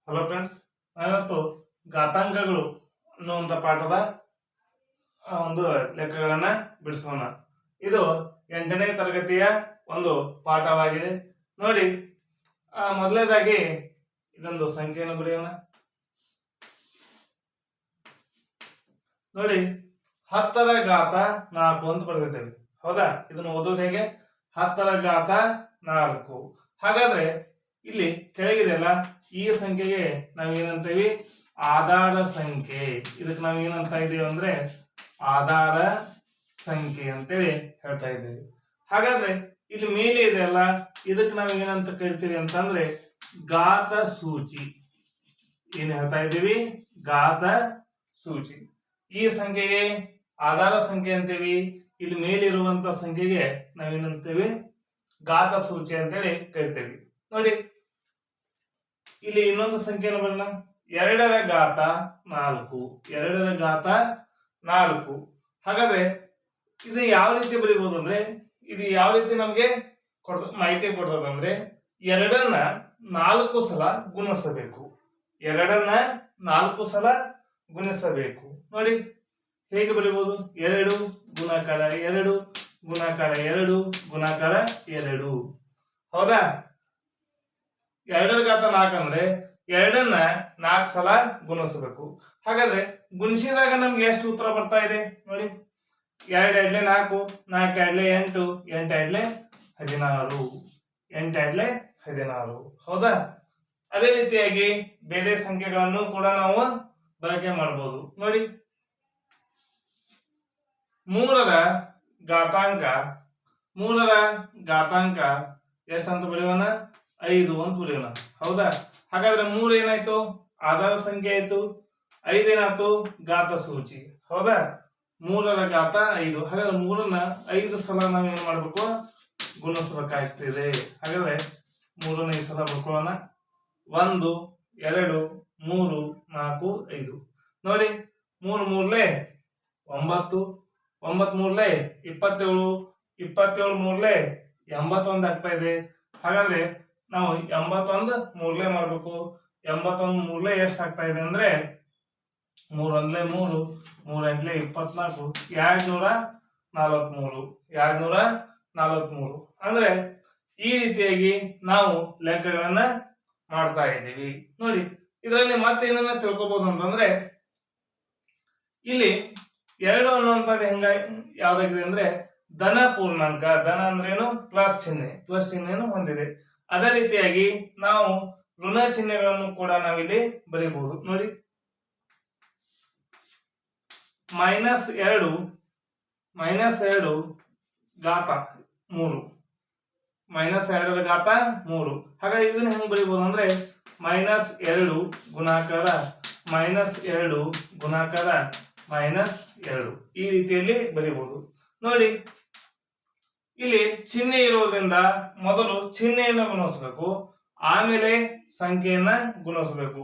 Hello friends, ನಾವಿವತ್ತು ಘಾತಾಂಕಗಳು ಅನ್ನುವಂಥ ಪಾಠದ ಒಂದು ಲೆಕ್ಕಗಳನ್ನ ಬಿಡಿಸೋಣ. ಇದು 8ನೇ ತರಗತಿಯ ಒಂದು ಪಾಠವಾಗಿದೆ. ನೋಡಿ, ಮೊದಲನೇದಾಗಿ ಇದೊಂದು ಸಂಖ್ಯೆಯನ್ನು ಬರೆಯೋಣ. ನೋಡಿ, 10 ರ ಘಾತ 4 ಅಂತ ಬರೆದಿದ್ದೇವೆ. ಹೌದಾ? ಇದನ್ನು ಓದೋದು ಹೇಗೆ? 10 ರ ಘಾತ 4. ಹಾಗಾದ್ರೆ ಇಲ್ಲಿ ಕೆಳಗಿದೆಯಲ್ಲ, ಈ ಸಂಖ್ಯೆಗೆ ನಾವೇನಂತೀವಿ? ಆಧಾರ ಸಂಖ್ಯೆ. ಇದಕ್ಕೆ ನಾವೇನಂತ ಇದೀವಿ ಅಂದ್ರೆ ಆಧಾರ ಸಂಖ್ಯೆ ಅಂತೇಳಿ ಹೇಳ್ತಾ ಇದ್ದೇವೆ. ಹಾಗಾದ್ರೆ ಇಲ್ಲಿ ಮೇಲೆ ಇದೆಯಲ್ಲ, ಇದಕ್ಕೆ ನಾವು ಏನಂತ ಕರಿತೀವಿ ಅಂತಂದ್ರೆ ಘಾತ ಸೂಚಿ. ಏನ್ ಹೇಳ್ತಾ ಇದ್ದೀವಿ? ಘಾತ ಸೂಚಿ. ಈ ಸಂಖ್ಯೆಗೆ ಆಧಾರ ಸಂಖ್ಯೆ ಅಂತೀವಿ. ಇಲ್ಲಿ ಮೇಲಿರುವಂತ ಸಂಖ್ಯೆಗೆ ನಾವೇನಂತೀವಿ? ಘಾತ ಸೂಚಿ ಅಂತೇಳಿ ಕರಿತೀವಿ. ನೋಡಿ, ಇಲ್ಲಿ ಇನ್ನೊಂದು ಸಂಖ್ಯೆಯನ್ನು ಬರೋಣ. 2 ರ ಘಾತ 4. 2 ರ ಘಾತ 4. ಹಾಗಾದ್ರೆ ಇದು ಯಾವ ರೀತಿ ಬರೀಬಹುದು ಅಂದ್ರೆ, ಇದು ಯಾವ ರೀತಿ ನಮಗೆ ಮಾಹಿತಿ ಕೊಡ್ತದಂದ್ರೆ, 2ನ್ನ 4 ಸಲ ಗುಣಿಸಬೇಕು. 2ನ್ನ 4 ಸಲ ಗುಣಿಸಬೇಕು. ನೋಡಿ ಹೇಗೆ ಬರೀಬಹುದು? 2 ಗುಣಾಕಾರ 2 ಗುಣಾಕಾರ 2 ಗುಣಾಕಾರ 2. ಹೌದಾ? 2 ರ ಘಾತ 4 ಅಂದ್ರೆ 2ನ್ನ 4 ಸಲ ಗುಣಿಸಬೇಕು. ಹಾಗಾದ್ರೆ ಗುಣಿಸಿದಾಗ ನಮ್ಗೆ ಎಷ್ಟು ಉತ್ತರ ಬರ್ತಾ ಇದೆ? ನೋಡಿ, 2 2 4, 4 2 8, 8 2 16, 8 2 16. ಹೌದಾ? ಅದೇ ರೀತಿಯಾಗಿ ಬೇರೆ ಸಂಖ್ಯೆಗಳನ್ನು ಕೂಡ ನಾವು ಬಳಕೆ ಮಾಡಬಹುದು. ನೋಡಿ, 3 ರ ಘಾತಾಂಕ 3 ರ ಘಾತಾಂಕ ಎಷ್ಟಂತ ಬರೆಯೋಣ? 5 ಅಂತ ಬರೆಯೋಣ. ಹೌದಾ? ಹಾಗಾದ್ರೆ 3 ಏನಾಯ್ತು? ಆಧಾರ ಸಂಖ್ಯೆ ಆಯ್ತು. 5 ಏನಾಯ್ತು? ಘಾತ ಸೂಚಿ. ಹೌದಾ? 3 ರ ಘಾತ 5. ಹಾಗಾದ್ರೆ 3ನ್ನ 5 ಸಲ ನಾವು ಏನ್ ಮಾಡ್ಬೇಕು? ಗುಣಿಸಬೇಕಾಗ್ತದೆ. ಹಾಗಾದ್ರೆ 3ನ್ನ 5 ಸಲ ಬರ್ಕೊಳ್ಳೋಣ. 1 2 3 4 5. ನೋಡಿ, 3 3 9, 9 3 27, 27 3 81 ಆಗ್ತಾ ಇದೆ. ಹಾಗಾದ್ರೆ ನಾವು 81 3 ಮಾಡ್ಬೇಕು. 81 3 ಎಷ್ಟು ಆಗ್ತಾ ಇದೆ ಅಂದ್ರೆ 3 1 3, 3 8 24, 243, 243. ಅಂದ್ರೆ ಈ ರೀತಿಯಾಗಿ ನಾವು ಲೆಕ್ಕಗಳನ್ನ ಮಾಡ್ತಾ ಇದ್ದೀವಿ. ನೋಡಿ, ಇದರಲ್ಲಿ ಮತ್ತೆ ಏನನ್ನ ತಿಳ್ಕೊಬಹುದು ಅಂತಂದ್ರೆ, ಇಲ್ಲಿ 2 ಅನ್ನುವಂಥದ್ದು ಯಾವ್ದಾಗಿದೆ ಅಂದ್ರೆ ಧನ ಪೂರ್ಣಾಂಕ. ಧನ ಅಂದ್ರೇನು? ಪ್ಲಸ್ ಚಿಹ್ನೆ. ಪ್ಲಸ್ ಚಿಹ್ನೆಯನ್ನು ಹೊಂದಿದೆ. ಅದೇ ರೀತಿಯಾಗಿ ನಾವು ಋಣ ಚಿಹ್ನೆಗಳನ್ನು ಕೂಡ ನಾವಿಲ್ಲಿ ಬರೀಬಹುದು. ನೋಡಿ, -2 ಘಾತ 3. -2 ರ ಘಾತ 3. ಹಾಗಾಗಿ ಇದನ್ನ ಹೆಂಗ್ ಬರೀಬಹುದು ಅಂದ್ರೆ -2 ಗುಣಾಕಾರ -2 ಗುಣಾಕಾರ -2 ಈ ರೀತಿಯಲ್ಲಿ ಬರೀಬಹುದು. ನೋಡಿ, ಇಲ್ಲಿ ಚಿಹ್ನೆ ಇರೋದ್ರಿಂದ ಮೊದಲು ಚಿಹ್ನೆಯನ್ನು ಗುಣಿಸಬೇಕು, ಆಮೇಲೆ ಸಂಖ್ಯೆಯನ್ನ ಗುಣಿಸಬೇಕು.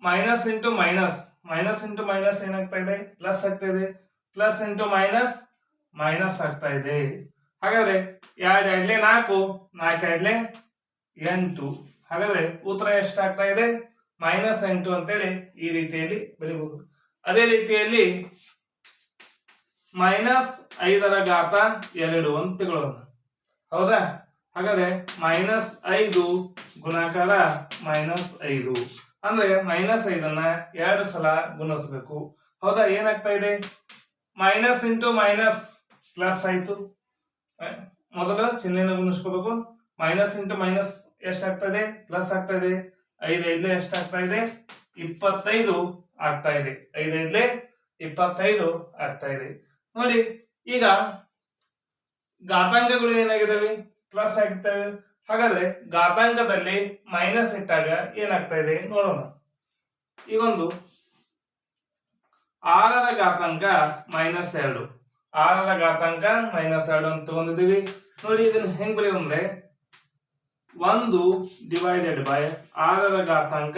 Minus into minus, minus into minus ಏನಾಗ್ತಾ ಇದೆ? ಪ್ಲಸ್ ಆಗ್ತಾ ಇದೆ. ಪ್ಲಸ್ ಇಂಟು ಮೈನಸ್ ಮೈನಸ್ ಆಗ್ತಾ ಇದೆ. ಹಾಗಾದ್ರೆ 2 2 4, 4 2 8. ಹಾಗಾದ್ರೆ ಉತ್ತರ ಎಷ್ಟಾಗ್ತಾ ಇದೆ? -8 ಅಂತೇಳಿ ಈ ರೀತಿಯಲ್ಲಿ ಬರೀಬಹುದು. ಅದೇ ರೀತಿಯಲ್ಲಿ -5 ರ ಘಾತ 2 ಅಂತ ತಗೊಳ್ಳೋಣ. ಹೌದಾ? ಹಾಗಾದ್ರೆ -5 ಗುಣಾಕಾರ -5 ಅಂದ್ರೆ -5ನ್ನ 2 ಸಲ ಗುಣಿಸಬೇಕು. ಹೌದಾ? ಏನಾಗ್ತಾ ಇದೆ? ಮೈನಸ್ ಇಂಟು ಮೈನಸ್ ಪ್ಲಸ್ ಆಯ್ತು. ಮೊದಲು ಚಿಹ್ನೆಯನ್ನು ಗುಣಿಸ್ಕೋಬೇಕು. ಮೈನಸ್ ಇಂಟು ಮೈನಸ್ ಎಷ್ಟಾಗ್ತದೆ? ಪ್ಲಸ್ ಆಗ್ತಾ ಇದೆ. 5 5 ಎಷ್ಟಾಗ್ತಾ ಇದೆ? 25 ಆಗ್ತಾ ಇದೆ. 5 5 25 ಆಗ್ತಾ ಇದೆ. ನೋಡಿ, ಈಗ ಘಾತಾಂಕಗಳು ಏನಾಗಿದ್ದಾವೆ? ಪ್ಲಸ್ ಆಗಿರ್ತವೆ. ಹಾಗಾದ್ರೆ ಘಾತಾಂಕದಲ್ಲಿ ಮೈನಸ್ ಇಟ್ಟಾಗ ಏನಾಗ್ತಾ ಇದೆ ನೋಡೋಣ. ಈಗೊಂದು 6 ರ ಘಾತಾಂಕ -2. 6 ರ ಘಾತಾಂಕ -2 ಅಂತ ತಗೊಂಡಿದ್ದೀವಿ. ನೋಡಿ, ಇದನ್ನ ಹೆಂಗ್ ಬರೆಯೋದಂದ್ರೆ 1 ಡಿವೈಡೆಡ್ ಬೈ 6 ರ ಘಾತಾಂಕ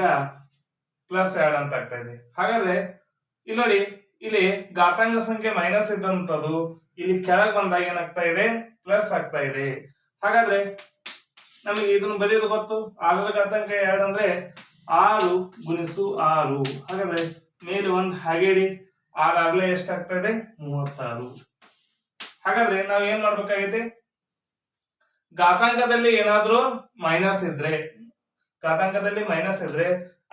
+2 ಅಂತ ಆಗ್ತಾ ಇದೆ. ಹಾಗಾದ್ರೆ ಇಲ್ಲಿ ನೋಡಿ, ಇಲ್ಲಿ ಘಾತಾಂಕ ಸಂಖ್ಯೆ ಮೈನಸ್ ಇದ್ದಂಥದ್ದು ಇಲ್ಲಿ ಕೆಳಗೆ ಬಂದಾಗ ಏನಾಗ್ತಾ ಇದೆ? ಪ್ಲಸ್ ಆಗ್ತಾ ಇದೆ. ಹಾಗಾದ್ರೆ ನಮಗೆ ಇದನ್ನು ಬರೆಯೋದು ಗೊತ್ತು. 6 ರ ಘಾತಾಂಕ 2 ಅಂದ್ರೆ 6 ಗುಣಿಸು 6. ಹಾಗಾದ್ರೆ ಮೇಲೆ ಒಂದು ಹಾಗೆ ಇಡಿ. 6 6 ಎಷ್ಟಾಗ್ತದೆ 36. ಹಾಗಾದ್ರೆ ನಾವ್ ಏನ್ ಮಾಡ್ಬೇಕಾಗೈತೆ, ಘಾತಾಂಕದಲ್ಲಿ ಏನಾದ್ರೂ ಮೈನಸ್ ಇದ್ರೆ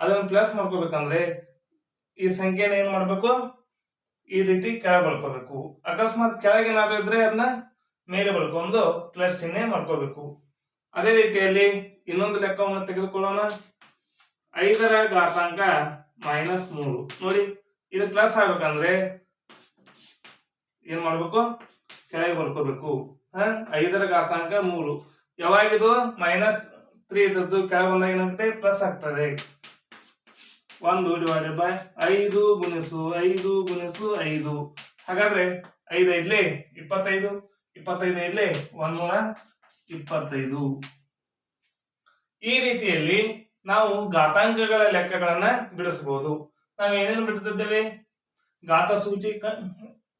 ಅದನ್ನ ಪ್ಲಸ್ ಮಾಡ್ಕೋಬೇಕಂದ್ರೆ ಈ ಸಂಖ್ಯೆನ ಏನ್ ಮಾಡ್ಬೇಕು, ಈ ರೀತಿ ಕೆಳಗೆ ಬರ್ಕೋಬೇಕು. ಅಕಸ್ಮಾತ್ ಕೆಳಗೆ ಏನಾದ್ರು ಇದ್ರೆ ಅದನ್ನ ಮೇಲೆ ಬರ್ಕೊಂಡು ಪ್ಲಸ್ ಚಿಹ್ನೆ ಮಾಡ್ಕೋಬೇಕು. ಅದೇ ರೀತಿಯಲ್ಲಿ ಇನ್ನೊಂದು ಲೆಕ್ಕವನ್ನು ತೆಗೆದುಕೊಳ್ಳೋಣ. 5ರ ಘಾತಾಂಕ -3. ನೋಡಿ, ಇದು ಪ್ಲಸ್ ಆಗ್ಬೇಕಂದ್ರೆ ಏನ್ ಮಾಡ್ಬೇಕು, ಕೆಳಗೆ ಬರ್ಕೋಬೇಕು. 5ರ ಘಾತಾಂಕ 3. ಯಾವಾಗಿದು -3 ಇದ್ದದ್ದು ಕೆಳಗೆ ಬಂದಾಗ ಏನಾಗುತ್ತೆ, ಪ್ಲಸ್ ಆಗ್ತದೆ. 1/5 ಗುಣಿಸು 5 ಗುಣಿಸು 5. ಹಾಗಾದ್ರೆ 5 5 25, 25 5 125. ಈ ರೀತಿಯಲ್ಲಿ ನಾವು ಘಾತಾಂಕಗಳ ಲೆಕ್ಕಗಳನ್ನ ಬಿಡಿಸಬಹುದು. ನಾವು ಏನೇನು ಬಿಡ್ತಿದ್ದೇವೆ, ಘಾತ ಸೂಚಿ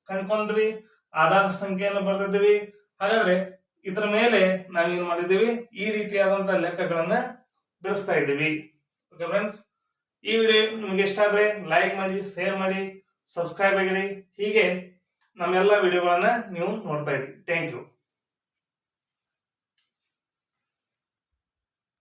ಕಂಡ್ಕೊಂಡ್ವಿ, ಆಧಾರ ಸಂಖ್ಯೆಯನ್ನು ಬರ್ತಿದ್ದೀವಿ. ಹಾಗಾದ್ರೆ ಇದರ ಮೇಲೆ ನಾವೇನ್ ಮಾಡಿದ್ದೀವಿ, ಈ ರೀತಿಯಾದಂತಹ ಲೆಕ್ಕಗಳನ್ನ ಬಿಡಿಸ್ತಾ ಇದ್ದೀವಿ. ಓಕೆ ಫ್ರೆಂಡ್ಸ್, ಈ ವಿಡಿಯೋ ನಿಮಗೆ ಇಷ್ಟ ಆದ್ರೆ ಲೈಕ್ ಮಾಡಿ, ಶೇರ್ ಮಾಡಿ, ಸಬ್ಸ್ಕ್ರೈಬ್ ಆಗಿರಿ. ಹೀಗೆ ನಮ್ಮೆಲ್ಲ ವಿಡಿಯೋಗಳನ್ನ ನೀವು ನೋಡ್ತಾ ಇರಿ. Thank you.